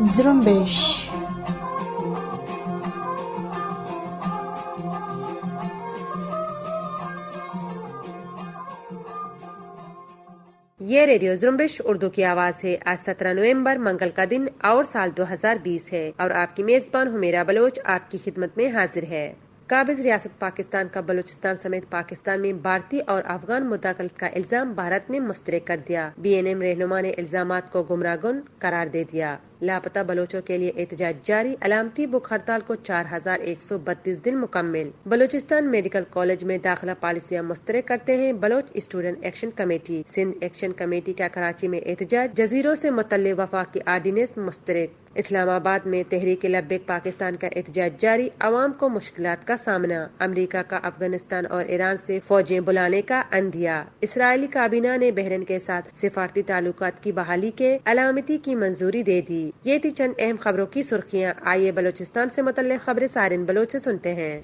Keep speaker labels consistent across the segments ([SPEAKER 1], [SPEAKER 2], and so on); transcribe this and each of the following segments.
[SPEAKER 1] زرمبش.
[SPEAKER 2] یہ ریڈیو زرمبش اردو کی آواز ہے۔ آج 17 نومبر منگل کا دن اور سال 2020 ہے، اور آپ کی میزبان حمیرہ بلوچ آپ کی خدمت میں حاضر ہے۔ قابض ریاست پاکستان کا بلوچستان سمیت پاکستان میں بھارتی اور افغان مداخلت کا الزام بھارت نے مسترد کر دیا۔ بی این ایم رہنما نے الزامات کو گمراہ کن قرار دے دیا۔ لاپتہ بلوچوں کے لیے احتجاج جاری، علامتی بھوک ہڑتال کو 4132 دن مکمل۔ بلوچستان میڈیکل کالج میں داخلہ پالیسیاں مسترد کرتے ہیں Baloch student action committee. Sindh action committee کا کراچی میں احتجاج، جزیروں سے متعلق وفاقی آرڈیننس مسترد۔ اسلام آباد میں تحریک لبیک پاکستان کا احتجاج جاری، عوام کو مشکلات کا سامنا۔ امریکہ کا افغانستان اور ایران سے فوجیں بلانے کا عندیہ۔ اسرائیلی کابینہ نے بحرین کے ساتھ سفارتی تعلقات کی بحالی کے علامتی کی منظوری دے دی۔ یہ تھی چند اہم خبروں کی سرخیاں۔ آئیے بلوچستان سے متعلق خبریں سارن بلوچ سے سنتے ہیں۔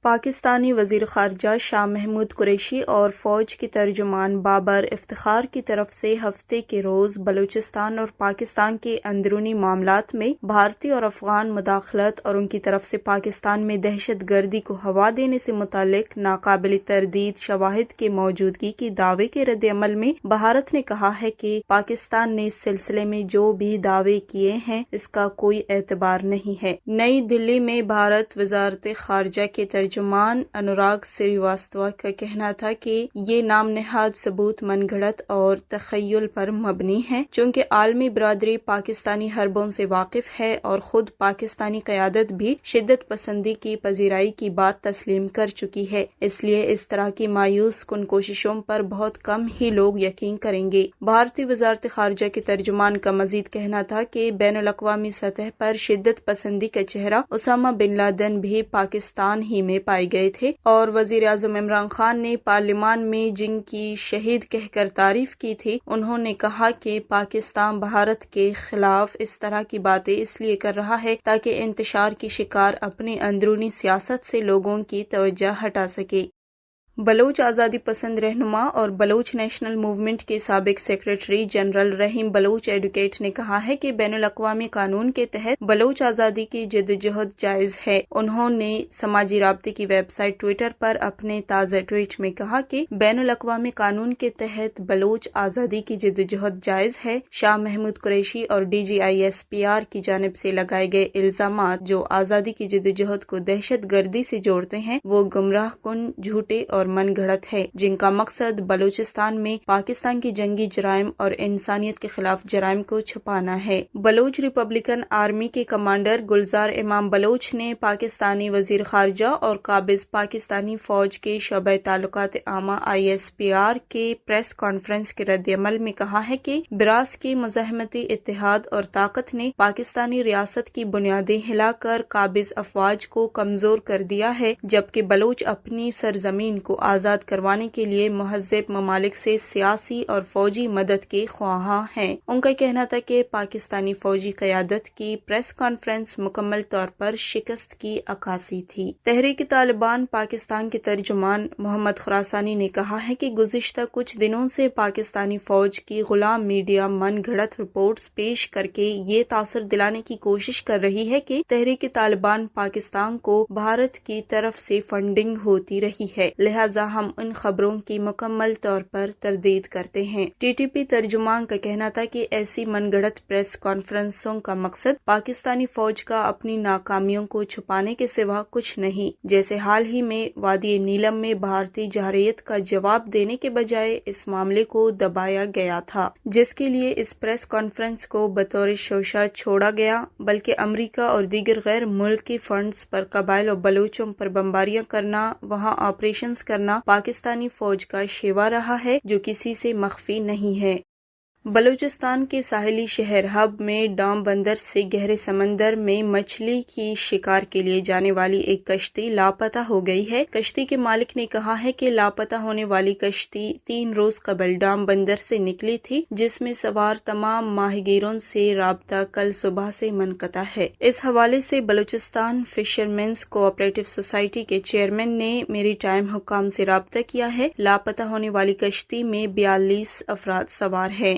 [SPEAKER 1] پاکستانی وزیر خارجہ شاہ محمود قریشی اور فوج کے ترجمان بابر افتخار کی طرف سے ہفتے کے روز بلوچستان اور پاکستان کے اندرونی معاملات میں بھارتی اور افغان مداخلت اور ان کی طرف سے پاکستان میں دہشت گردی کو ہوا دینے سے متعلق ناقابل تردید شواہد کے موجودگی کی دعوے کے رد عمل میں بھارت نے کہا ہے کہ پاکستان نے اس سلسلے میں جو بھی دعوے کیے ہیں اس کا کوئی اعتبار نہیں ہے۔ نئی دلی میں بھارت وزارت خارجہ کے ترجمان انوراگ سریواستوا کا کہنا تھا کہ یہ نام نہاد ثبوت من گھڑت اور تخیل پر مبنی ہے، چونکہ عالمی برادری پاکستانی حربوں سے واقف ہے اور خود پاکستانی قیادت بھی شدت پسندی کی پذیرائی کی بات تسلیم کر چکی ہے، اس لیے اس طرح کی مایوس کن کوششوں پر بہت کم ہی لوگ یقین کریں گے۔ بھارتی وزارت خارجہ کے ترجمان کا مزید کہنا تھا کہ بین الاقوامی سطح پر شدت پسندی کا چہرہ اسامہ بن لادن بھی پاکستان ہی میں پائے گئے تھے، اور وزیر اعظم عمران خان نے پارلیمان میں جن کی شہید کہہ کر تعریف کی تھی، انہوں نے کہا کہ پاکستان بھارت کے خلاف اس طرح کی باتیں اس لیے کر رہا ہے تاکہ انتشار کی شکار اپنی اندرونی سیاست سے لوگوں کی توجہ ہٹا سکے۔ بلوچ آزادی پسند رہنما اور بلوچ نیشنل موومنٹ کے سابق سیکریٹری جنرل رحیم بلوچ ایڈوکیٹ نے کہا ہے کہ بین الاقوامی قانون کے تحت بلوچ آزادی کی جدوجہد جائز ہے۔ انہوں نے سماجی رابطے کی ویب سائٹ ٹویٹر پر اپنے تازہ ٹویٹ میں کہا کہ بین الاقوامی قانون کے تحت بلوچ آزادی کی جدوجہد جائز ہے۔ شاہ محمود قریشی اور DGISPR کی جانب سے لگائے گئے الزامات جو آزادی کی جدوجہد کو دہشت گردی سے جوڑتے ہیں وہ گمراہ کن، جھوٹے اور من گھڑت ہے، جن کا مقصد بلوچستان میں پاکستان کی جنگی جرائم اور انسانیت کے خلاف جرائم کو چھپانا ہے۔ بلوچ ریپبلکن آرمی کے کمانڈر گلزار امام بلوچ نے پاکستانی وزیر خارجہ اور قابض پاکستانی فوج کے شعبہ تعلقات عامہ ISPR کے پریس کانفرنس کے رد عمل میں کہا ہے کہ براس کے مزاحمتی اتحاد اور طاقت نے پاکستانی ریاست کی بنیادیں ہلا کر قابض افواج کو کمزور کر دیا ہے، جبکہ بلوچ اپنی سرزمین کو آزاد کروانے کے لیے مہذب ممالک سے سیاسی اور فوجی مدد کے خواہاں ہیں۔ ان کا کہنا تھا کہ پاکستانی فوجی قیادت کی پریس کانفرنس مکمل طور پر شکست کی عکاسی تھی۔ تحریک طالبان پاکستان کے ترجمان محمد خراسانی نے کہا ہے کہ گزشتہ کچھ دنوں سے پاکستانی فوج کی غلام میڈیا من گھڑت رپورٹس پیش کر کے یہ تاثر دلانے کی کوشش کر رہی ہے کہ تحریک طالبان پاکستان کو بھارت کی طرف سے فنڈنگ ہوتی رہی ہے، لہذا ہم ان خبروں کی مکمل طور پر تردید کرتے ہیں۔ TTP ترجمان کا کہنا تھا کہ ایسی من گھڑت پریس کانفرنسوں کا مقصد پاکستانی فوج کا اپنی ناکامیوں کو چھپانے کے سوا کچھ نہیں، جیسے حال ہی میں وادی نیلم میں بھارتی جارحیت کا جواب دینے کے بجائے اس معاملے کو دبایا گیا تھا، جس کے لیے اس پریس کانفرنس کو بطور شوشہ چھوڑا گیا، بلکہ امریکہ اور دیگر غیر ملکی فنڈز پر قبائل اور بلوچوں پر بمباریاں کرنا، وہاں آپریشنز کرنا پاکستانی فوج کا شیوا رہا ہے جو کسی سے مخفی نہیں ہے۔ بلوچستان کے ساحلی شہر ہب میں ڈام بندر سے گہرے سمندر میں مچھلی کی شکار کے لیے جانے والی ایک کشتی لاپتہ ہو گئی ہے۔ کشتی کے مالک نے کہا ہے کہ لاپتہ ہونے والی کشتی 3 روز قبل ڈام بندر سے نکلی تھی، جس میں سوار تمام ماہی گیروں سے رابطہ کل صبح سے منقطع ہے۔ اس حوالے سے بلوچستان فشرمینز کوآپریٹو سوسائٹی کے چیئرمین نے میری ٹائم حکام سے رابطہ کیا ہے۔ لاپتہ ہونے والی کشتی میں 42 افراد سوار ہیں۔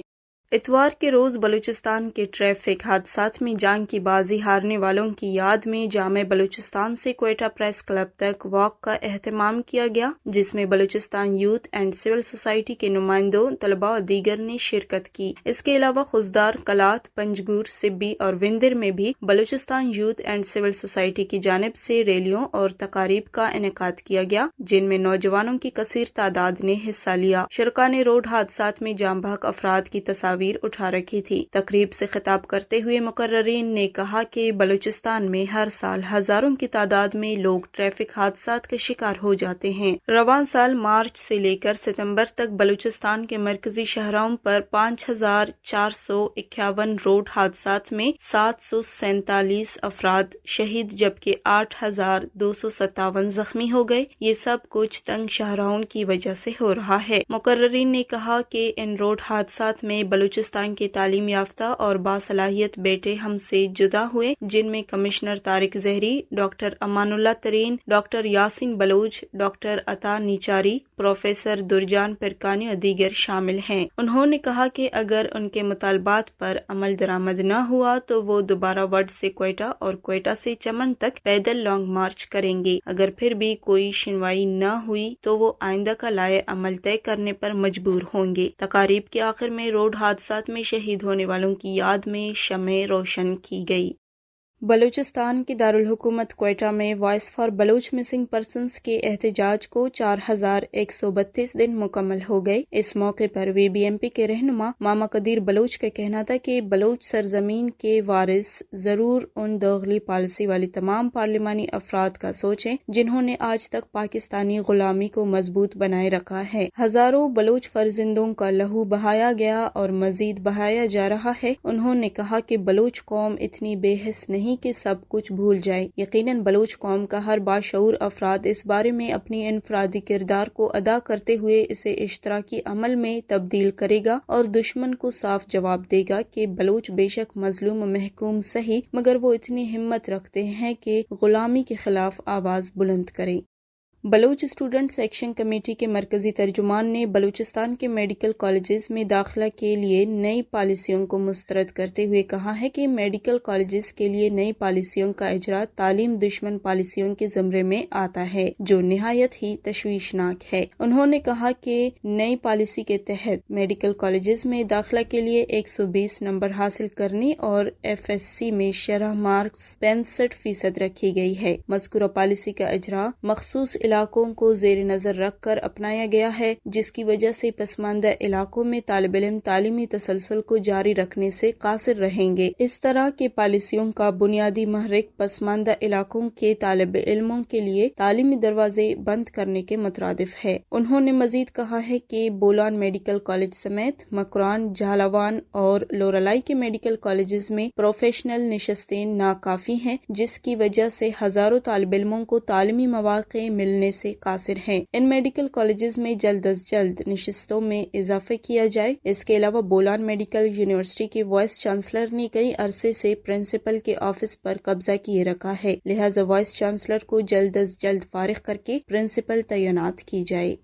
[SPEAKER 1] اتوار کے روز بلوچستان کے ٹریفک حادثات میں جان کی بازی ہارنے والوں کی یاد میں جامع بلوچستان سے کوئٹہ پریس کلب تک واک کا اہتمام کیا گیا، جس میں Balochistan youth and civil society کے نمائندوں، طلباء اور دیگر نے شرکت کی۔ اس کے علاوہ خضدار، کلات، پنجگور، سبی اور وندر میں بھی Balochistan youth and civil society کی جانب سے ریلیوں اور تقاریب کا انعقاد کیا گیا، جن میں نوجوانوں کی کثیر تعداد نے حصہ لیا۔ شرکاء نے روڈ حادثات میں جاں بحق افراد کی تصاویر اٹھا رکھی تھی۔ تقریب سے خطاب کرتے ہوئے مقررین نے کہا کہ بلوچستان میں ہر سال ہزاروں کی تعداد میں لوگ ٹریفک حادثات کا شکار ہو جاتے ہیں۔ رواں سال مارچ سے لے کر ستمبر تک بلوچستان کے مرکزی شہروں پر 5451 روڈ حادثات میں 747 افراد شہید جبکہ 8257 زخمی ہو گئے۔ یہ سب کچھ تنگ شاہراہوں کی وجہ سے ہو رہا ہے۔ مقررین نے کہا کہ ان روڈ حادثات میں بلوچستان کے تعلیم یافتہ اور باصلاحیت بیٹے ہم سے جدا ہوئے، جن میں کمشنر طارق زہری، ڈاکٹر امان اللہ ترین، ڈاکٹر یاسین بلوچ، ڈاکٹر عطا نیچاری، پروفیسر درجان پرکانی اور دیگر شامل ہیں۔ انہوں نے کہا کہ اگر ان کے مطالبات پر عمل درآمد نہ ہوا تو وہ دوبارہ وڈ سے کوئٹہ اور کوئٹہ سے چمن تک پیدل لانگ مارچ کریں گے۔ اگر پھر بھی کوئی سنوائی نہ ہوئی تو وہ آئندہ کا لائحہ عمل طے کرنے پر مجبور ہوں گے۔ تقاریب کے آخر میں روڈ حادثات میں شہید ہونے والوں کی یاد میں شمع روشن کی گئی۔ بلوچستان کی دارالحکومت کوئٹہ میں voice for Baloch missing persons کے احتجاج کو 4132 دن مکمل ہو گئے۔ اس موقع پر وی بی ایم پی کے رہنما ماما قدیر بلوچ کا کہنا تھا کہ بلوچ سرزمین کے وارث ضرور ان دوغلی پالیسی والی تمام پارلیمانی افراد کا سوچیں جنہوں نے آج تک پاکستانی غلامی کو مضبوط بنائے رکھا ہے۔ ہزاروں بلوچ فرزندوں کا لہو بہایا گیا اور مزید بہایا جا رہا ہے۔ انہوں نے کہا کہ بلوچ قوم اتنی بے حس نہیں کہ سب کچھ بھول جائے۔ یقیناً بلوچ قوم کا ہر باشعور افراد اس بارے میں اپنی انفرادی کردار کو ادا کرتے ہوئے اسے اشتراکی عمل میں تبدیل کرے گا اور دشمن کو صاف جواب دے گا کہ بلوچ بے شک مظلوم و محکوم سہی، مگر وہ اتنی ہمت رکھتے ہیں کہ غلامی کے خلاف آواز بلند کریں۔ بلوچ اسٹوڈنٹس ایکشن کمیٹی کے مرکزی ترجمان نے بلوچستان کے میڈیکل کالجز میں داخلہ کے لیے نئی پالیسیوں کو مسترد کرتے ہوئے کہا ہے کہ میڈیکل کالجز کے لیے نئی پالیسیوں کا اجرا تعلیم دشمن پالیسیوں کے زمرے میں آتا ہے، جو نہایت ہی تشویشناک ہے۔ انہوں نے کہا کہ نئی پالیسی کے تحت میڈیکل کالجز میں داخلہ کے لیے 120 نمبر حاصل کرنے اور FSC میں شرح مارکس 65% رکھی گئی ہے۔ مذکورہ پالیسی کا اجرا مخصوص علاقوں کو زیر نظر رکھ کر اپنایا گیا ہے، جس کی وجہ سے پسماندہ علاقوں میں طالب علم تعلیمی تسلسل کو جاری رکھنے سے قاصر رہیں گے۔ اس طرح کے پالیسیوں کا بنیادی محرک پسماندہ علاقوں کے طالب علموں کے لیے تعلیمی دروازے بند کرنے کے مترادف ہے۔ انہوں نے مزید کہا ہے کہ بولان میڈیکل کالج سمیت مکران، جھلاوان اور لورالائی کے میڈیکل کالجز میں پروفیشنل نشستیں ناکافی ہیں، جس کی وجہ سے ہزاروں طالب علموں کو تعلیمی مواقع ملنے سے قاصر ہیں۔ ان میڈیکل کالجز میں جلد از جلد نشستوں میں اضافہ کیا جائے۔ اس کے علاوہ بولان میڈیکل یونیورسٹی کے وائس چانسلر نے کئی عرصے سے پرنسپل کے آفس پر قبضہ کیے رکھا ہے، لہذا وائس چانسلر کو جلد از جلد فارغ کر کے پرنسپل تعینات کی جائے۔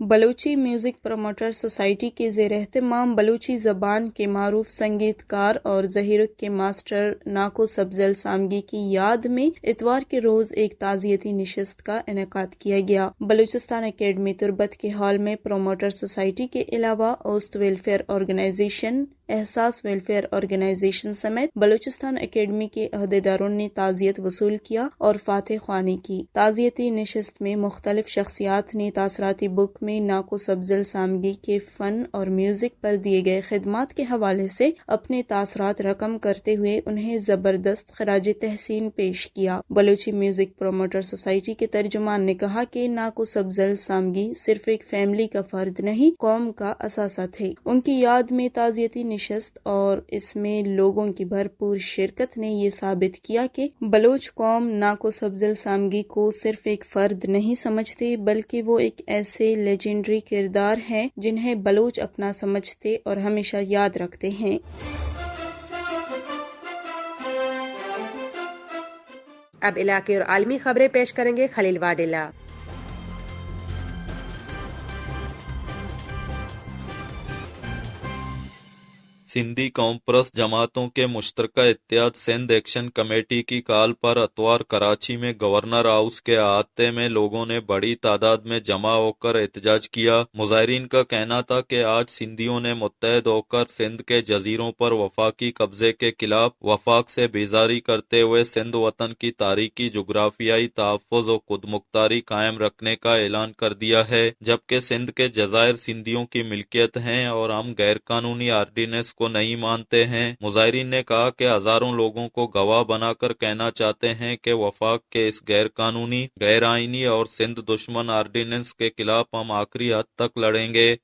[SPEAKER 1] بلوچی میوزک پروموٹر سوسائٹی کے زیر اہتمام بلوچی زبان کے معروف سنگیت کار اور ظہیرک کے ماسٹر ناکو سبزل سامگی کی یاد میں اتوار کے روز ایک تعزیتی نشست کا انعقاد کیا گیا۔ بلوچستان اکیڈمی تربت کے ہال میں پروموٹر سوسائٹی کے علاوہ اوسط ویلفیئر آرگنائزیشن احساس ویلفیئر آرگنائزیشن سمیت بلوچستان اکیڈمی کے عہدیداروں نے تعزیت وصول کیا اور فاتح خوانی کی۔ تعزیتی نشست میں مختلف شخصیات نے تاثراتی بک میں ناکو سبزل سامگی کے فن اور میوزک پر دیے گئے خدمات کے حوالے سے اپنے تاثرات رقم کرتے ہوئے انہیں زبردست خراج تحسین پیش کیا۔ بلوچی میوزک پروموٹر سوسائٹی کے ترجمان نے کہا کہ ناکو سبزل سامگی صرف ایک فیملی کا فرد نہیں، قوم کا اثاثہ تھے۔ ان کی یاد میں تعزیتی نشست اور اس میں لوگوں کی بھرپور شرکت نے یہ ثابت کیا کہ بلوچ قوم ناکو سبزل سامگی کو صرف ایک فرد نہیں سمجھتے بلکہ وہ ایک ایسے لیجنڈری کردار ہیں جنہیں بلوچ اپنا سمجھتے اور ہمیشہ یاد رکھتے ہیں۔
[SPEAKER 2] اب علاقے اور عالمی خبریں پیش کریں گے خلیل واڈیلا۔
[SPEAKER 3] سندھی قوم پرست جماعتوں کے مشترکہ اتحاد سندھ ایکشن کمیٹی کی کال پر اتوار کراچی میں گورنر ہاؤس کے احاطے میں لوگوں نے بڑی تعداد میں جمع ہو کر احتجاج کیا۔ مظاہرین کا کہنا تھا کہ آج سندھیوں نے متحد ہو کر سندھ کے جزیروں پر وفاقی قبضے کے خلاف وفاق سے بیزاری کرتے ہوئے سندھ وطن کی تاریخی جغرافیائی تحفظ و خود مختاری قائم رکھنے کا اعلان کر دیا ہے، جبکہ سندھ کے جزائر سندھیوں کی ملکیت ہیں اور ہم غیر قانونی آرڈیننس کو نہیں مانتے ہیں۔ مظاہرین نے کہا کہ ہزاروں لوگوں کو گواہ بنا کر کہنا چاہتے ہیں کہ وفاق کے اس غیر قانونی، غیر آئینی اور سندھ دشمن آرڈیننس کے خلاف ہم آخری حد تک لڑیں گے۔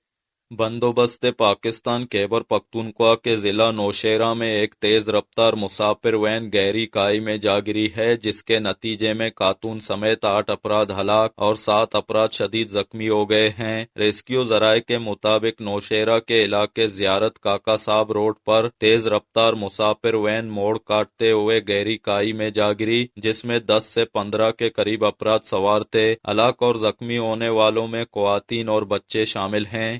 [SPEAKER 3] بندوبست پاکستان خیبر پختونخوا کے ضلع نوشہرہ میں ایک تیز رفتار مسافر وین گہری کھائی میں جا گری ہے، جس کے نتیجے میں خاتون سمیت 8 افراد ہلاک اور 7 افراد شدید زخمی ہو گئے ہیں۔ ریسکیو ذرائع کے مطابق نوشہرہ کے علاقے زیارت کاکا صاحب روڈ پر تیز رفتار مسافر وین موڑ کاٹتے ہوئے گہری کھائی میں جا گری، جس میں 10 سے 15 کے قریب افراد سوار تھے۔ ہلاک اور زخمی ہونے والوں میں خواتین اور بچے شامل ہیں۔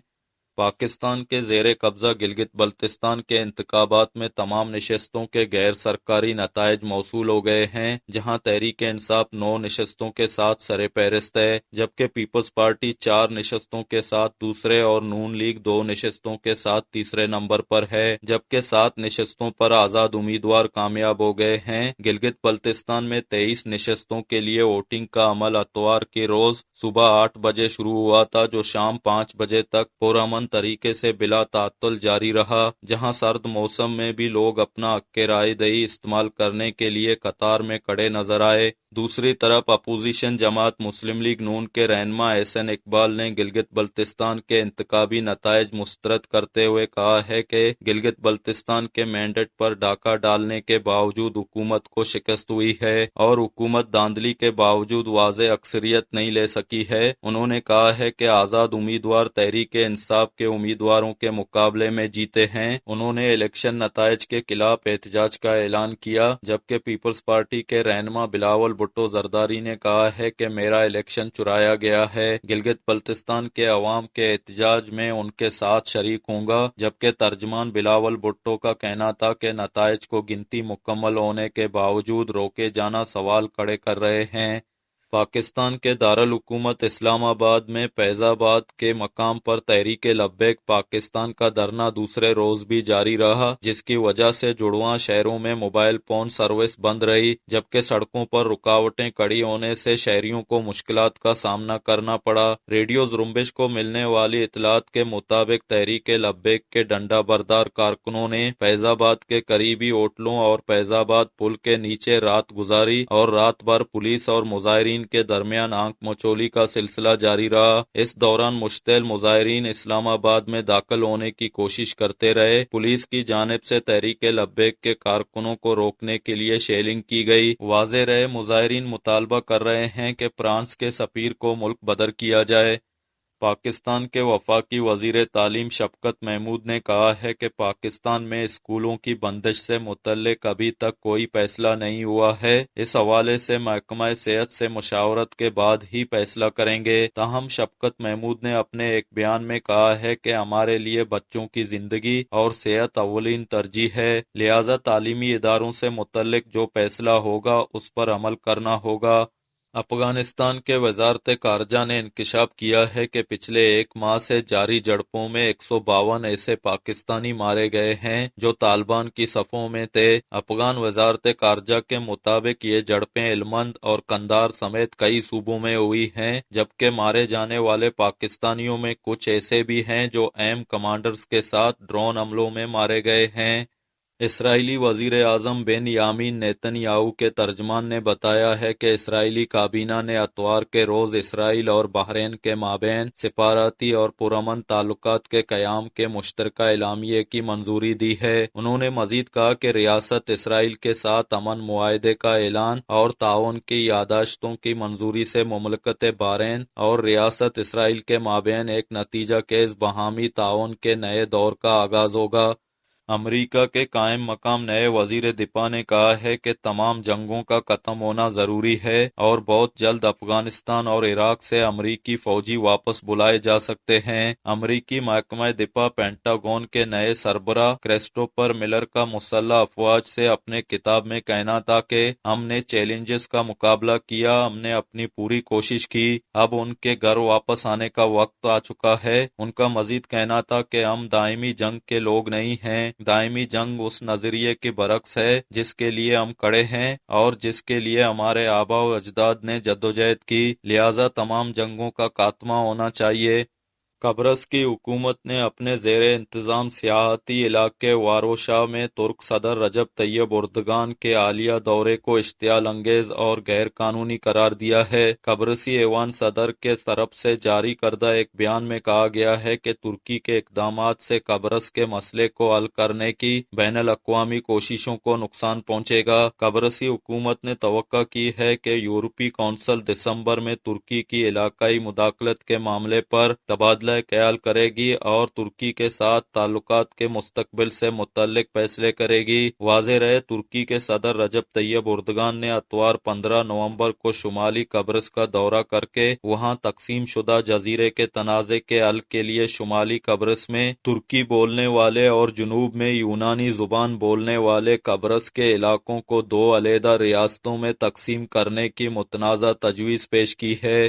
[SPEAKER 3] پاکستان کے زیر قبضہ گلگت بلتستان کے انتخابات میں تمام نشستوں کے غیر سرکاری نتائج موصول ہو گئے ہیں، جہاں تحریک انصاف 9 نشستوں کے ساتھ سر فہرست ہے، جبکہ پیپلز پارٹی 4 نشستوں کے ساتھ دوسرے اور نون لیگ 2 نشستوں کے ساتھ تیسرے نمبر پر ہے، جبکہ 7 نشستوں پر آزاد امیدوار کامیاب ہو گئے ہیں۔ گلگت بلتستان میں 23 نشستوں کے لیے ووٹنگ کا عمل اتوار کے روز صبح 8 بجے شروع ہوا تھا، جو شام 5 بجے تک پرامن طریقے سے بلا تعطل جاری رہا، جہاں سرد موسم میں بھی لوگ اپنا حق رائے دہی استعمال کرنے کے لیے قطار میں کھڑے نظر آئے۔ دوسری طرف اپوزیشن جماعت مسلم لیگ نون کے رہنما احسن اقبال نے گلگت بلتستان کے انتخابی نتائج مسترد کرتے ہوئے کہا ہے کہ گلگت بلتستان کے مینڈیٹ پر ڈاکہ ڈالنے کے باوجود حکومت کو شکست ہوئی ہے اور حکومت دھاندلی کے باوجود واضح اکثریت نہیں لے سکی ہے۔ انہوں نے کہا ہے کہ آزاد امیدوار تحریک انصاف کے امیدواروں کے مقابلے میں جیتے ہیں۔ انہوں نے الیکشن نتائج کے خلاف احتجاج کا اعلان کیا، جبکہ پیپلز پارٹی کے رہنما بلاول بھٹو زرداری نے کہا ہے کہ میرا الیکشن چرایا گیا ہے۔ گلگت بلتستان کے عوام کے احتجاج میں ان کے ساتھ شریک ہوں گا، جبکہ ترجمان بلاول بھٹو کا کہنا تھا کہ نتائج کو گنتی مکمل ہونے کے باوجود روکے جانا سوال کھڑے کر رہے ہیں۔ پاکستان کے دارالحکومت اسلام آباد میں فیض آباد کے مقام پر تحریک لبیک پاکستان کا دھرنا دوسرے روز بھی جاری رہا، جس کی وجہ سے جڑواں شہروں میں موبائل فون سروس بند رہی، جبکہ سڑکوں پر رکاوٹیں کھڑی ہونے سے شہریوں کو مشکلات کا سامنا کرنا پڑا۔ ریڈیو زرمبش کو ملنے والی اطلاعات کے مطابق تحریک لبیک کے ڈنڈا بردار کارکنوں نے فیض آباد کے قریبی ہوٹلوں اور فیض آباد پل کے نیچے رات گزاری اور رات بھر پولیس اور مظاہرین کے درمیان آنکھ مچولی کا سلسلہ جاری رہا۔ اس دوران مشتعل مظاہرین اسلام آباد میں داخل ہونے کی کوشش کرتے رہے۔ پولیس کی جانب سے تحریک لبیک کے کارکنوں کو روکنے کے لیے شیلنگ کی گئی۔ واضح رہے مظاہرین مطالبہ کر رہے ہیں کہ فرانس کے سفیر کو ملک بدر کیا جائے۔ پاکستان کے وفاقی وزیر تعلیم شفقت محمود نے کہا ہے کہ پاکستان میں اسکولوں کی بندش سے متعلق ابھی تک کوئی فیصلہ نہیں ہوا ہے۔ اس حوالے سے محکمہ صحت سے مشاورت کے بعد ہی فیصلہ کریں گے۔ تاہم شفقت محمود نے اپنے ایک بیان میں کہا ہے کہ ہمارے لیے بچوں کی زندگی اور صحت اولین ترجیح ہے، لہذا تعلیمی اداروں سے متعلق جو فیصلہ ہوگا اس پر عمل کرنا ہوگا۔ افغانستان کے وزارت خارجہ نے انکشاف کیا ہے کہ پچھلے ایک ماہ سے جاری جھڑپوں میں 152 ایسے پاکستانی مارے گئے ہیں جو طالبان کی صفوں میں تھے۔ افغان وزارت خارجہ کے مطابق یہ جھڑپیں ہلمند اور قندھار سمیت کئی صوبوں میں ہوئی ہیں، جبکہ مارے جانے والے پاکستانیوں میں کچھ ایسے بھی ہیں جو اہم کمانڈرز کے ساتھ ڈرون حملوں میں مارے گئے ہیں۔ اسرائیلی وزیر اعظم بنیامین نیتن یاہو کے ترجمان نے بتایا ہے کہ اسرائیلی کابینہ نے اتوار کے روز اسرائیل اور بحرین کے مابین سفارتی اور پرامن تعلقات کے قیام کے مشترکہ اعلامیے کی منظوری دی ہے۔ انہوں نے مزید کہا کہ ریاست اسرائیل کے ساتھ امن معاہدے کا اعلان اور تعاون کی یادداشتوں کی منظوری سے مملکت بحرین اور ریاست اسرائیل کے مابین ایک نتیجہ خیز باہمی تعاون کے نئے دور کا آغاز ہوگا۔ امریکہ کے قائم مقام نئے وزیر دفاع نے کہا ہے کہ تمام جنگوں کا ختم ہونا ضروری ہے اور بہت جلد افغانستان اور عراق سے امریکی فوجی واپس بلائے جا سکتے ہیں۔ امریکی محکمہ دفاع پینٹاگون کے نئے سربراہ کرسٹوفر ملر کا مسلح افواج سے اپنے خطاب میں کہنا تھا کہ ہم نے چیلنجز کا مقابلہ کیا، ہم نے اپنی پوری کوشش کی، اب ان کے گھر واپس آنے کا وقت آ چکا ہے۔ ان کا مزید کہنا تھا کہ ہم دائمی جنگ کے لوگ نہیں ہیں، دائمی جنگ اس نظریے کے برعکس ہے جس کے لیے ہم کھڑے ہیں اور جس کے لیے ہمارے آباء و اجداد نے جدوجہد کی، لہذا تمام جنگوں کا خاتمہ ہونا چاہیے۔ قبرص کی حکومت نے اپنے زیر انتظام سیاحتی علاقے واروشا میں ترک صدر رجب طیب اردگان کے حالیہ دورے کو اشتعال انگیز اور غیر قانونی قرار دیا ہے۔ قبرصی ایوان صدر کے طرف سے جاری کردہ ایک بیان میں کہا گیا ہے کہ ترکی کے اقدامات سے قبرص کے مسئلے کو حل کرنے کی بین الاقوامی کوششوں کو نقصان پہنچے گا۔ قبرصی حکومت نے توقع کی ہے کہ یورپی کونسل دسمبر میں ترکی کی علاقائی مداخلت کے معاملے پر تبادلہ خیال کرے گی اور ترکی کے ساتھ تعلقات کے مستقبل سے متعلق فیصلے کرے گی۔ واضح رہے، ترکی کے صدر رجب طیب اردگان نے اتوار 15 نومبر کو شمالی قبرص کا دورہ کر کے وہاں تقسیم شدہ جزیرے کے تنازع کے حل کے لیے شمالی قبرص میں ترکی بولنے والے اور جنوب میں یونانی زبان بولنے والے قبرص کے علاقوں کو 2 علیحدہ ریاستوں میں تقسیم کرنے کی متنازع تجویز پیش کی ہے۔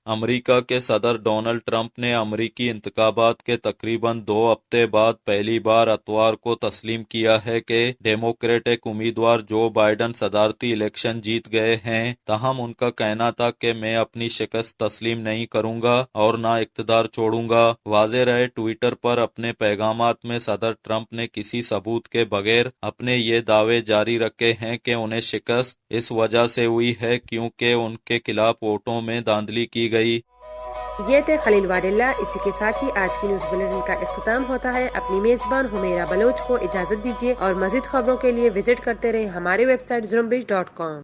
[SPEAKER 3] امریکہ کے صدر ڈونلڈ ٹرمپ نے امریکی انتخابات کے تقریباً 2 ہفتے بعد پہلی بار اتوار کو تسلیم کیا ہے کہ ڈیموکریٹک امیدوار جو بائیڈن صدارتی الیکشن جیت گئے ہیں، تاہم ان کا کہنا تھا کہ میں اپنی شکست تسلیم نہیں کروں گا اور نہ اقتدار چھوڑوں گا۔ واضح رہے، ٹویٹر پر اپنے پیغامات میں صدر ٹرمپ نے کسی ثبوت کے بغیر اپنے یہ دعوے جاری رکھے ہیں کہ انہیں شکست اس وجہ سے ہوئی ہے کیونکہ ان کے خلاف ووٹوں میں دھاندلی کی گئی۔
[SPEAKER 2] یہ تھے خلیل واد اللہ۔ اسی کے ساتھ ہی آج کی نیوز بلیٹن کا اختتام ہوتا ہے۔ اپنی میزبان حمیرہ بلوچ کو اجازت دیجیے اور مزید خبروں کے لیے وزٹ کرتے رہیں ہمارے ویب سائٹ زرمبیج.com۔